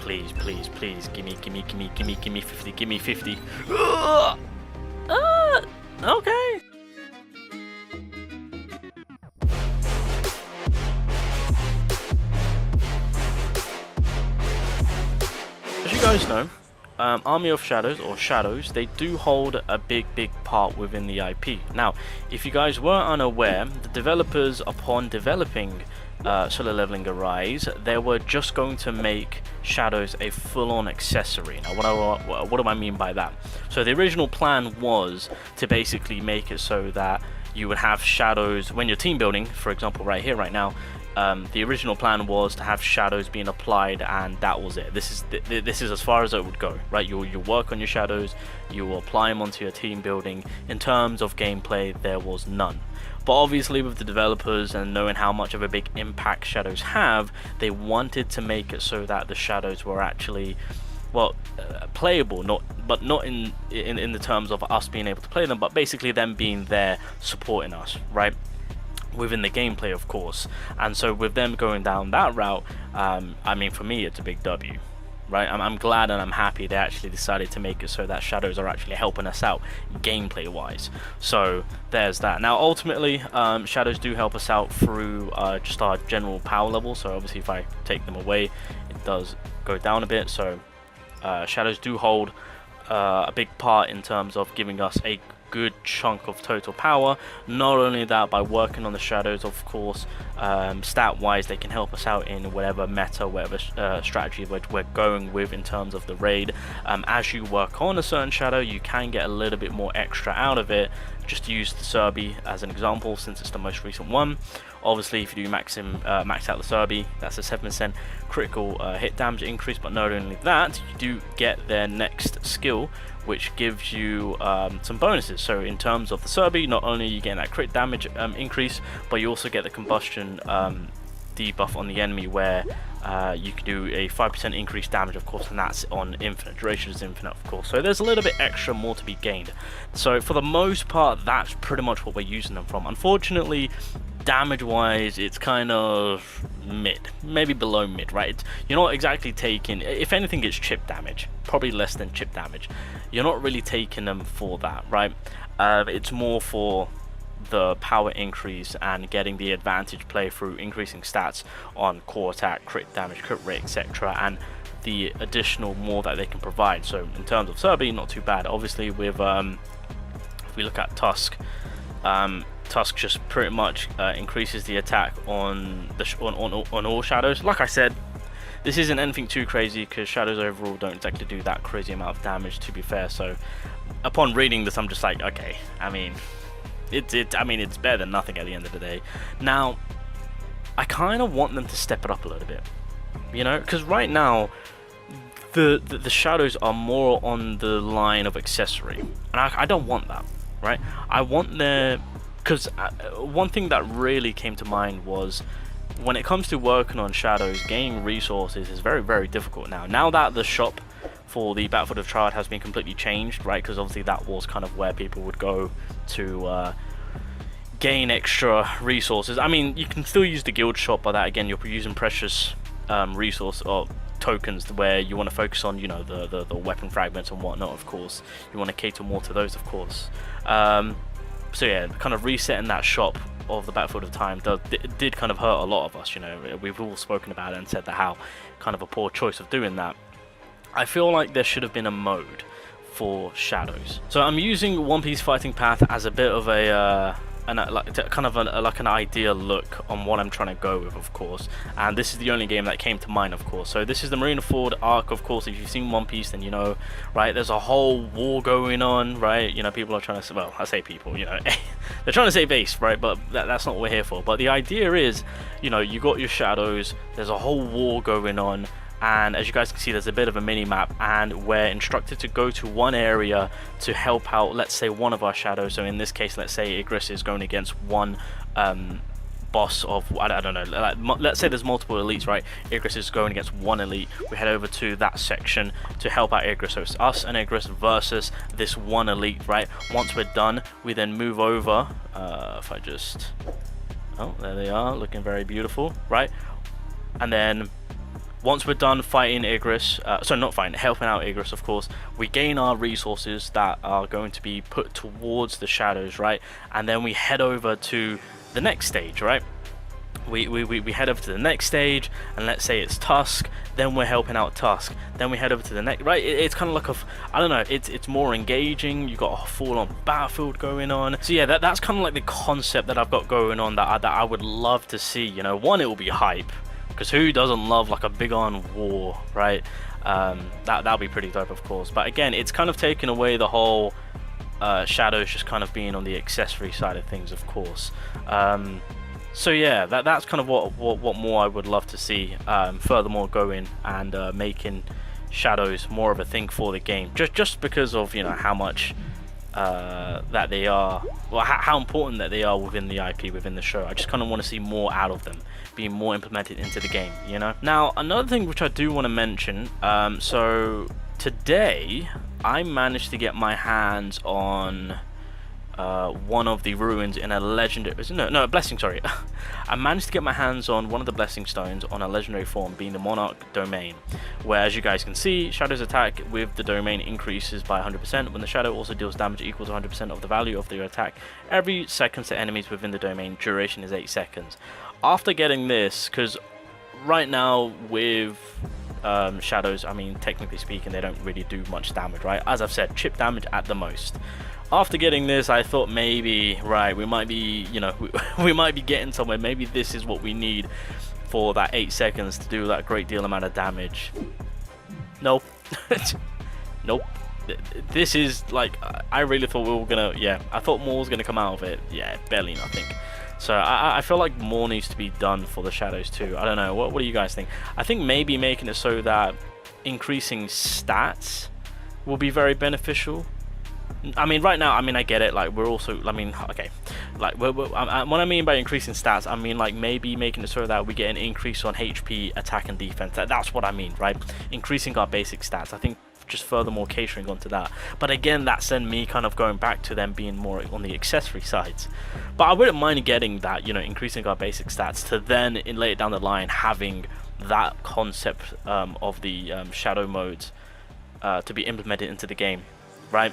please, please, please, gimme 50, gimme 50. Okay. As you guys know, Army of Shadows, or Shadows, they do hold a big part within the IP. Now, if you guys were unaware, the developers, upon developing Solo Leveling Arise, they were just going to make Shadows a full-on accessory. Now, what do I mean by that? So the original plan was to basically make it so that you would have Shadows when you're team building, for example, right here, right now. The original plan was to have shadows being applied, and that was it. This is as far as it would go, right? You work on your shadows, you will apply them onto your team building. In terms of gameplay, there was none. But obviously, with the developers and knowing how much of a big impact shadows have, they wanted to make it so that the shadows were actually, well, playable, not in the terms of us being able to play them, but basically them being there supporting us, right? Within the gameplay, of course. And so with them going down that route, I mean, for me, it's a big W, right? I'm glad and I'm happy they actually decided to make it so that shadows are actually helping us out gameplay wise. So there's that. Now ultimately, shadows do help us out through just our general power level. So obviously if I take them away, it does go down a bit. So shadows do hold a big part in terms of giving us a good chunk of total power. Not only that, by working on the shadows, of course, stat wise, they can help us out in whatever meta, whatever strategy we're going with in terms of the raid. As you work on a certain shadow, you can get a little bit more extra out of it. Just use the Serbi as an example, since it's the most recent one. Obviously, if you do max out the Serbi, that's a 7% critical hit damage increase. But not only that, you do get their next skill, which gives you some bonuses. So in terms of the Serbi, not only are you getting that crit damage increase, but you also get the combustion debuff on the enemy, where you can do a 5% increased damage, of course, and that's on infinite. Duration is infinite, of course. So there's a little bit extra more to be gained. So for the most part, that's pretty much what we're using them from. Unfortunately, damage wise, it's kind of mid, maybe below mid, right? You're not exactly taking, if anything, it's chip damage, probably less than chip damage. You're not really taking them for that, right? It's more for the power increase and getting the advantage play through increasing stats on core attack, crit damage, crit rate, etc., and the additional more that they can provide. So in terms of Serbi, not too bad. Obviously, with if we look at Tusk, Tusk just pretty much increases the attack on all shadows. Like I said, this isn't anything too crazy because shadows overall don't exactly do that crazy amount of damage, to be fair. So upon reading this, I'm just like, okay, I mean, it's better than nothing at the end of the day. Now, I kind of want them to step it up a little bit, you know, because right now the shadows are more on the line of accessory, and I don't want that, right? I want their, because one thing that really came to mind was when it comes to working on shadows, gaining resources is very difficult now. Now that the shop for the Battlefield of Triad has been completely changed, right? Because obviously that was kind of where people would go to gain extra resources. I mean, you can still use the guild shop, but that again, you're using precious resource or tokens where you want to focus on, you know, the weapon fragments and whatnot. Of course, you want to cater more to those, of course. So yeah, kind of resetting that shop of the Battlefield of Time did kind of hurt a lot of us. You know, we've all spoken about it and said that how kind of a poor choice of doing that. I feel like there should have been a mode for shadows. So I'm using One Piece Fighting Path as a bit of a like an ideal look on what I'm trying to go with, of course, and this is the only game that came to mind, of course. So this is the Marineford arc, of course. If you've seen One Piece, then you know, right? There's a whole war going on, right? You know, people are trying to, well, I say people, you know, they're trying to save Ace, right? But that's not what we're here for. But the idea is, you know, you got your shadows, there's a whole war going on, and as you guys can see, there's a bit of a mini map, and we're instructed to go to one area to help out, let's say, one of our shadows. So in this case, let's say Igris is going against one boss of, I don't know, like, let's say there's multiple elites, right? Igris is going against one elite. We head over to that section to help out Igris. So it's us and Igris versus this one elite, right? Once we're done, we then move over. If I just, oh, there they are, looking very beautiful, right? And then once we're done fighting Igris, sorry, not fighting, helping out Igris, of course, we gain our resources that are going to be put towards the shadows, right? And then we head over to the next stage, right? We head over to the next stage, and let's say it's Tusk, then we're helping out Tusk, then we head over to the next, right? It's kind of like I don't know, it's more engaging. You've got a full-on battlefield going on. So yeah, that's kind of like the concept that I've got going on that I would love to see. You know, one, it will be hype, because who doesn't love like a big on war, right? That'll be pretty dope, of course. But again, it's kind of taken away the whole shadows just kind of being on the accessory side of things, of course. So yeah, that's kind of what more I would love to see. Furthermore, going and making shadows more of a thing for the game, just because of, you know, how much that they are, well, how important that they are within the IP, within the show. I just kind of want to see more out of them, being more implemented into the game, you know. Now, another thing which I do want to mention, so today I managed to get my hands on one of the ruins in a legendary, no, a blessing, sorry. I managed to get my hands on one of the blessing stones on a legendary form, being the Monarch Domain, where, as you guys can see, Shadow's attack with the domain increases by 100% when the Shadow also deals damage equal to 100% of the value of the attack every second to enemies within the domain. Duration is 8 seconds. After getting this, because right now with shadows, I mean, technically speaking, they don't really do much damage, right? As I've said, chip damage at the most. After getting this, I thought maybe, right, we might be, you know, we might be getting somewhere. Maybe this is what we need for that 8 seconds to do that great deal amount of damage. Nope. Nope. This is like, I really thought we were gonna, yeah, I thought more was gonna come out of it. Yeah, barely nothing. So I feel like more needs to be done for the shadows too. I don't know, what do you guys think? I think maybe making it so that increasing stats will be very beneficial. I mean, right now, I mean, I get it, like, we're also, I mean, okay, like, what I mean by increasing stats, I mean, like, maybe making it so that we get an increase on HP, attack, and defense. That's what I mean, right? Increasing our basic stats. I think just furthermore catering onto that. But again, that's then me kind of going back to them being more on the accessory sides. But I wouldn't mind getting that, you know, increasing our basic stats to then, in later down the line, having that concept of the shadow modes to be implemented into the game, right?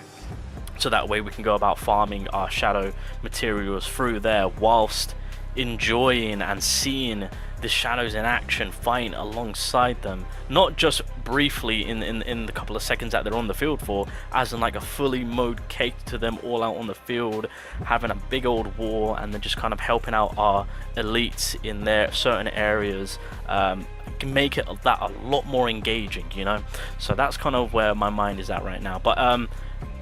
So that way we can go about farming our shadow materials through there whilst enjoying and seeing the shadows in action, fighting alongside them, not just briefly in the couple of seconds that they're on the field for, as in like a fully mode cake to them all out on the field, having a big old war, and then just kind of helping out our elites in their certain areas. Can make it that a lot more engaging, you know. So that's kind of where my mind is at right now. But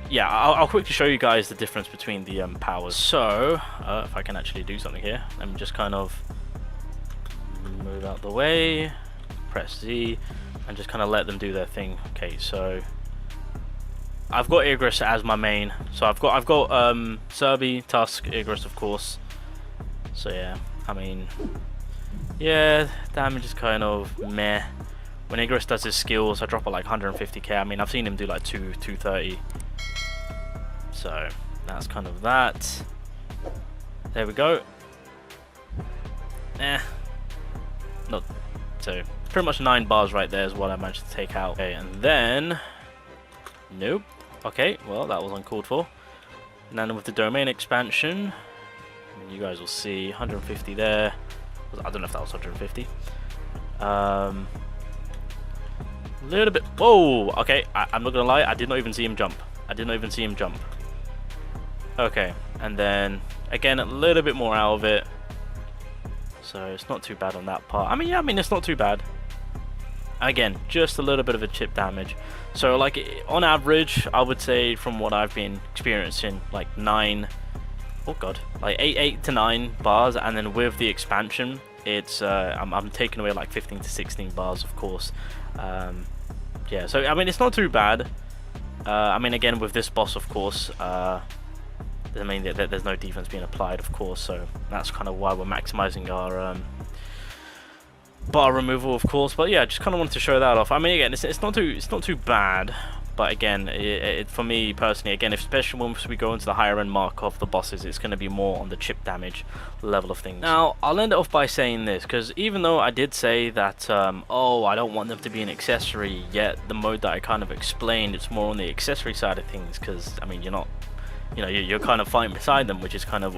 yeah, I'll quickly show you guys the difference between the powers. So if I can actually do something here, let me just kind of move out the way, press Z, and just kind of let them do their thing. Okay, so I've got Igris as my main. So I've got Serbi, Tusk, Igris, of course. So yeah, I mean, yeah, damage is kind of meh. When Igris does his skills, I drop at like 150k. I mean, I've seen him do like 230. So that's kind of that. There we go. Not so. Pretty much 9 bars right there is what I managed to take out. Okay, and then nope. Okay, well that was uncalled for. And then with the domain expansion, you guys will see 150 there. I don't know if that was 150. A little bit. Whoa. Okay, I'm not gonna lie. I did not even see him jump. I did not even see him jump. Okay, and then again a little bit more out of it, so it's not too bad on that part. I mean, yeah, I mean, it's not too bad. Again, just a little bit of a chip damage. So like on average, I would say from what I've been experiencing, like 9, oh god, like 8 to 9 bars, and then with the expansion, it's I'm taking away like 15 to 16 bars, of course. Yeah, so I mean, it's not too bad. I mean, again, with this boss, of course, I mean, there's no defense being applied, of course, so that's kind of why we're maximizing our bar removal, of course. But yeah, just kind of wanted to show that off. I mean, again, it's not too bad, But again, for me personally, again, especially once we go into the higher end mark of the bosses, it's going to be more on the chip damage level of things. Now, I'll end it off by saying this, because even though I did say that, oh, I don't want them to be an accessory, yet the mode that I kind of explained, it's more on the accessory side of things, because, I mean, you're not, you know, you're kind of fighting beside them, which is kind of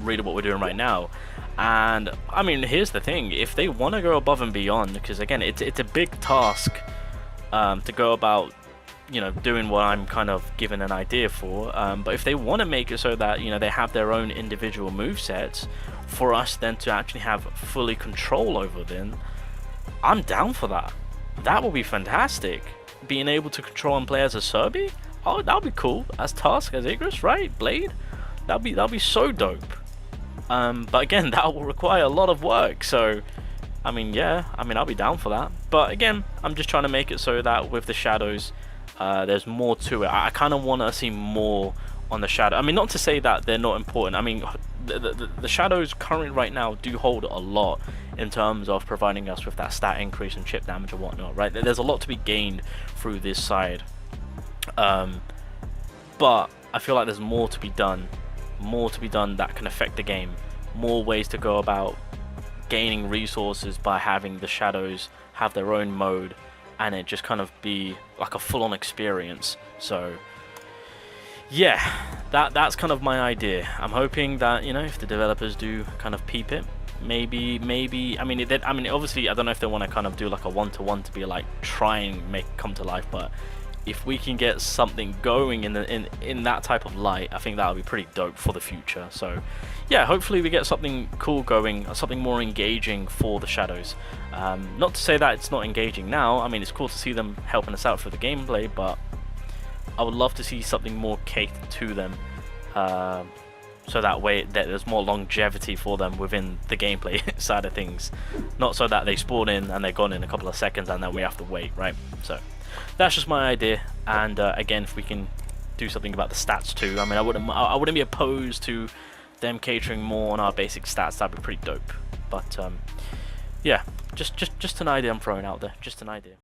really what we're doing right now. And, I mean, here's the thing, if they want to go above and beyond, because, again, it's a big task to go about, you know, doing what I'm kind of given an idea for, but if they want to make it so that, you know, they have their own individual movesets for us then to actually have fully control over them, I'm down for that. That would be fantastic. Being able to control and play as a Serbi, oh, that'll be cool. As Task, as Igris, right? Blade, that'll be so dope. But again, that will require a lot of work, so I mean, yeah, I mean, I'll be down for that. But again, I'm just trying to make it so that with the shadows, there's more to it. I kind of want to see more on the shadow. I mean, not to say that they're not important. I mean, the shadows currently right now do hold a lot in terms of providing us with that stat increase and chip damage and whatnot, right? There's a lot to be gained through this side. But I feel like there's more to be done. More to be done that can affect the game. More ways to go about gaining resources by having the shadows have their own mode and it just kind of be like a full-on experience. So yeah, that's kind of my idea. I'm hoping that, you know, if the developers do kind of peep it, maybe I mean obviously I don't know if they want to kind of do like a one-to-one to be like try and make it come to life, but if we can get something going in that type of light, I think that would be pretty dope for the future. So yeah, hopefully we get something cool going, something more engaging for the shadows. Not to say that it's not engaging now. I mean, it's cool to see them helping us out for the gameplay, but I would love to see something more catered to them, so that way that there's more longevity for them within the gameplay side of things. Not so that they spawn in and they're gone in a couple of seconds and then we have to wait, right? So that's just my idea. And again, if we can do something about the stats too, I mean, I wouldn't be opposed to them catering more on our basic stats. That'd be pretty dope. But yeah, just an idea I'm throwing out there. Just an idea.